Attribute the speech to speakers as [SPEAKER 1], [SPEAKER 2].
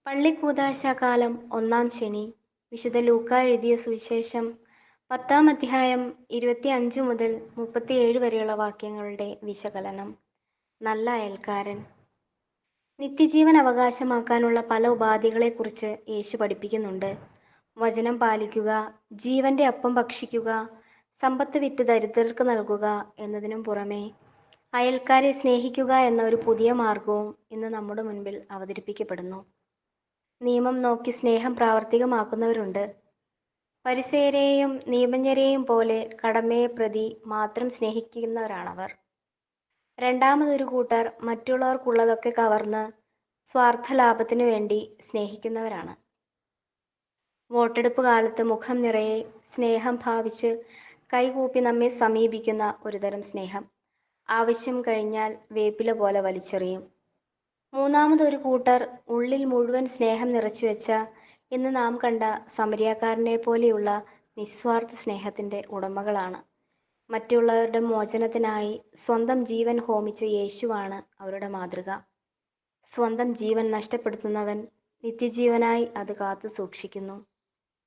[SPEAKER 1] പള്ളിക്കൂദാശകാലം ഒന്നാം ശനി. വിശുദ്ധ ലൂക്കാ എഴുതിയ സുവിശേഷം 10-ാം അധ്യായം 25 മുതൽ 37 വരെയുള്ള വാക്യങ്ങളുടെ വിശകലനം. നല്ല അയൽക്കാരൻ. നിത്യജീവൻ അവകാശമാക്കാനുള്ള പല ഉപാധികളെക്കുറിച്ച് യേശു പഠിപ്പിക്കുന്നുണ്ട്. വചനം പാലിക്കുക, ജീവന്റെ അപ്പം ഭക്ഷിക്കുക, സമ്പത്ത് വിറ്റ് ദരിദ്രർക്ക് നൽകുക എന്നതിനും പുറമെ അയൽക്കാരെ സ്നേഹിക്കുക എന്ന ഒരു പുതിയ മാർഗവും ഇന്ന് നമ്മുടെ മുൻപിൽ അവതരിപ്പിക്കപ്പെടുന്നു. നിയമം നോക്കി സ്നേഹം പ്രാവർത്തികമാക്കുന്നവരുണ്ട്. ഫരിസേയരെയും നിയമജ്ഞരെയും പോലെ കടമയെ പ്രതി മാത്രം സ്നേഹിക്കുന്നവരാണവർ. രണ്ടാമതൊരു കൂട്ടർ മറ്റുള്ളവർക്കുള്ളതൊക്കെ കവർന്ന് സ്വാർത്ഥ ലാഭത്തിനു വേണ്ടി സ്നേഹിക്കുന്നവരാണ്. വോട്ടെടുപ്പ് കാലത്ത് മുഖം നിറയെ സ്നേഹം ഭാവിച്ച് കൈകൂപ്പി നമ്മെ സമീപിക്കുന്ന ഒരുതരം സ്നേഹം ആവശ്യം കഴിഞ്ഞാൽ വേപ്പില പോലെ വലിച്ചെറിയും. മൂന്നാമതൊരു കൂട്ടർ ഉള്ളിൽ മുഴുവൻ സ്നേഹം നിറച്ചുവെച്ച ഇന്ന് നാം കണ്ട സമരിയാക്കാരനെ പോലെയുള്ള നിസ്വാർത്ഥ സ്നേഹത്തിന്റെ ഉടമകളാണ്. മറ്റുള്ളവരുടെ മോചനത്തിനായി സ്വന്തം ജീവൻ ഹോമിച്ച യേശുവാണ് അവരുടെ മാതൃക. സ്വന്തം ജീവൻ നഷ്ടപ്പെടുത്തുന്നവൻ നിത്യജീവനായി അത് കാത്തു സൂക്ഷിക്കുന്നു.